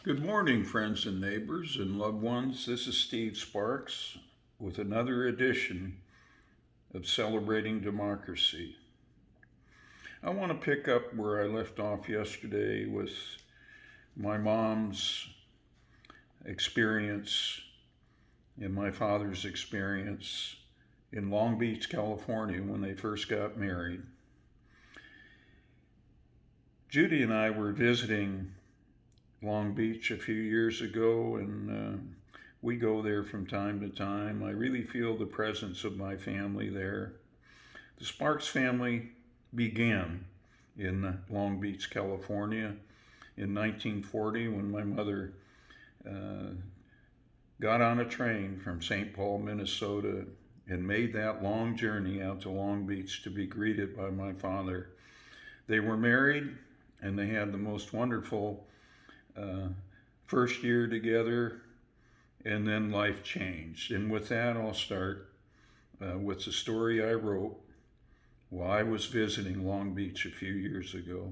Good morning, friends and neighbors and loved ones. This is Steve Sparks with another edition of Celebrating Democracy. I want to pick up where I left off yesterday with my mom's experience and my father's experience in Long Beach, California when they first got married. Judy and I were visiting Long Beach a few years ago, and we go there from time to time. I really feel the presence of my family there. The Sparks family began in Long Beach, California in 1940 when my mother uh, got on a train from St. Paul, Minnesota, and made that long journey out to Long Beach to be greeted by my father. They were married and they had the most wonderful uh, first year together, and then life changed. And with that, I'll start with the story I wrote while I was visiting Long Beach a few years ago.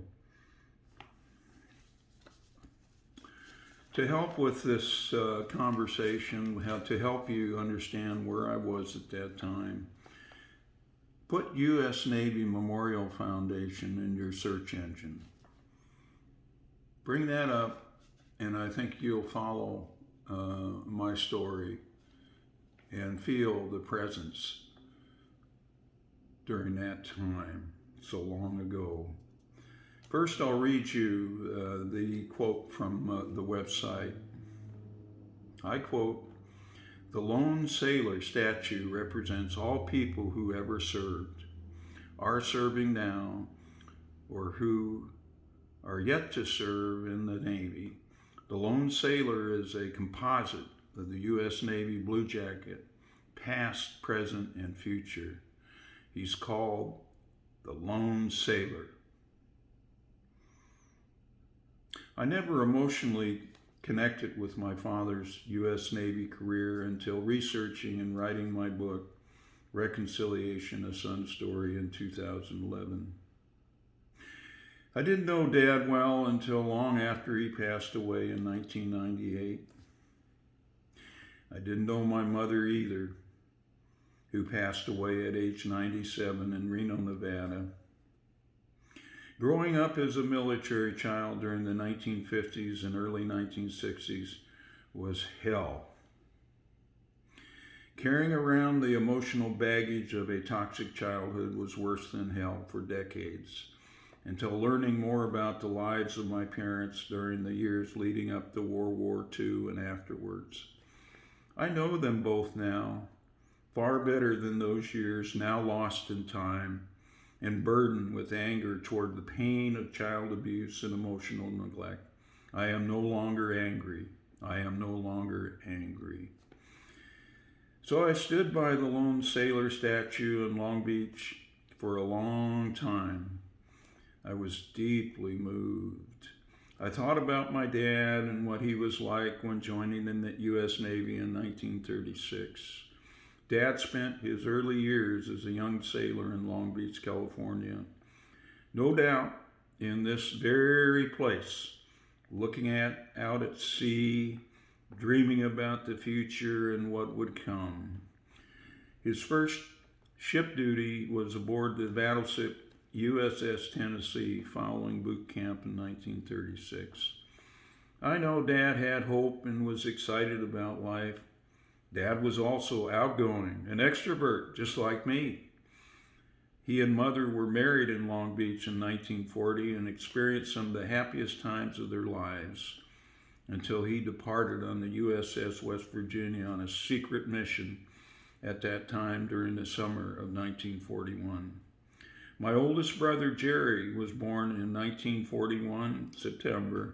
To help with this conversation, to help you understand where I was at that time, put U.S. Navy Memorial Foundation in your search engine. Bring that up, and I think you'll follow my story and feel the presence during that time so long ago. First, I'll read you the quote from the website. I quote, "The lone sailor statue represents all people who ever served, are serving now, or who are yet to serve in the Navy. The lone sailor is a composite of the U.S. Navy Blue Jacket, past, present, and future. He's called the lone sailor." I never emotionally connected with my father's U.S. Navy career until researching and writing my book, Reconciliation, A Son's Story, in 2011. I didn't know Dad well until long after he passed away in 1998. I didn't know my mother either, who passed away at age 97 in Reno, Nevada. Growing up as a military child during the 1950s and early 1960s was hell. Carrying around the emotional baggage of a toxic childhood was worse than hell for decades, until learning more about the lives of my parents during the years leading up to World War II and afterwards. I know them both now, far better than those years now lost in time and burdened with anger toward the pain of child abuse and emotional neglect. I am no longer angry. I am no longer angry. So I stood by the lone sailor statue in Long Beach for a long time. I was deeply moved. I thought about my dad and what he was like when joining in the U.S. Navy in 1936. Dad spent his early years as a young sailor in Long Beach, California. No doubt in this very place, looking out at sea, dreaming about the future and what would come. His first ship duty was aboard the battleship USS Tennessee following boot camp in 1936. I know Dad had hope and was excited about life. Dad was also outgoing, an extrovert, just like me. He and Mother were married in Long Beach in 1940 and experienced some of the happiest times of their lives until he departed on the USS West Virginia on a secret mission at that time during the summer of 1941. My oldest brother, Jerry, was born in 1941, September,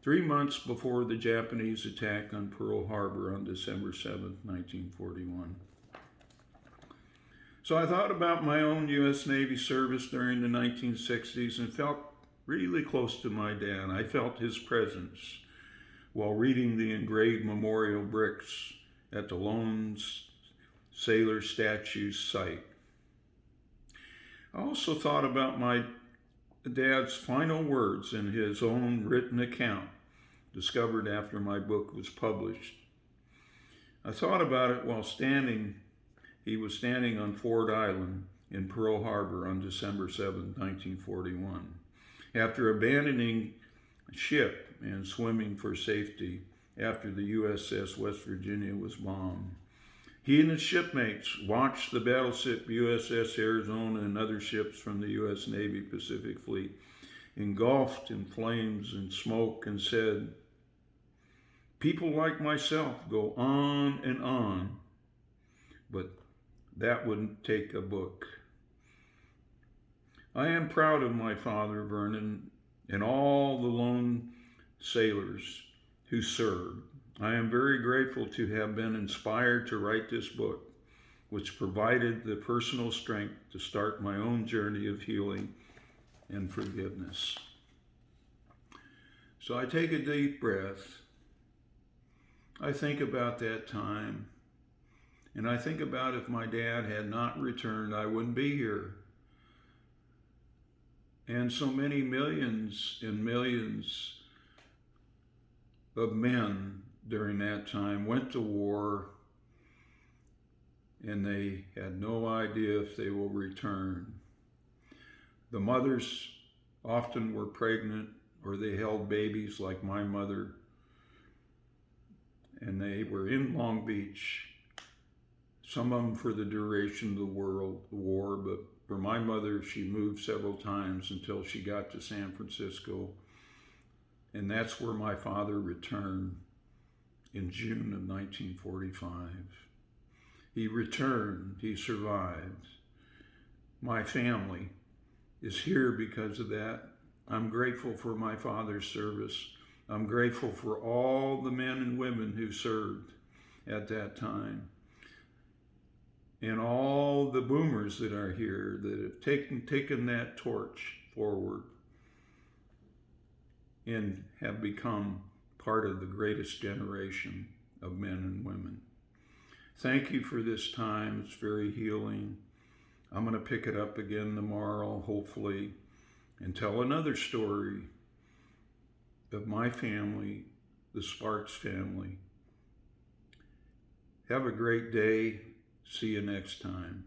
3 months before the Japanese attack on Pearl Harbor on December 7, 1941. So I thought about my own U.S. Navy service during the 1960s and felt really close to my dad. I felt his presence while reading the engraved memorial bricks at the lone sailor statue's site. I also thought about my dad's final words in his own written account discovered after my book was published. I thought about it while he was standing on Ford Island in Pearl Harbor on December 7, 1941. After abandoning ship and swimming for safety after the USS West Virginia was bombed, he and his shipmates watched the battleship USS Arizona and other ships from the U.S. Navy Pacific Fleet engulfed in flames and smoke and said, "People like myself go on, but that wouldn't take a book." I am proud of my father, Vernon, and all the lone sailors who served. I am very grateful to have been inspired to write this book, which provided the personal strength to start my own journey of healing and forgiveness. So I take a deep breath. I think about that time, and I think about if my dad had not returned, I wouldn't be here. And so many millions and millions of men during that time went to war, and they had no idea if they will return. The mothers often were pregnant, or they held babies like my mother, and they were in Long Beach, some of them for the duration of the war, but for my mother, she moved several times until she got to San Francisco, and that's where my father returned in June of 1945. He returned, he survived. My family is here because of that. I'm grateful for my father's service. I'm grateful for all the men and women who served at that time, and all the boomers that are here that have taken that torch forward and have become part of the greatest generation of men and women. Thank you for this time. It's very healing. I'm going to pick it up again tomorrow, hopefully, and tell another story of my family, the Sparks family. Have a great day. See you next time.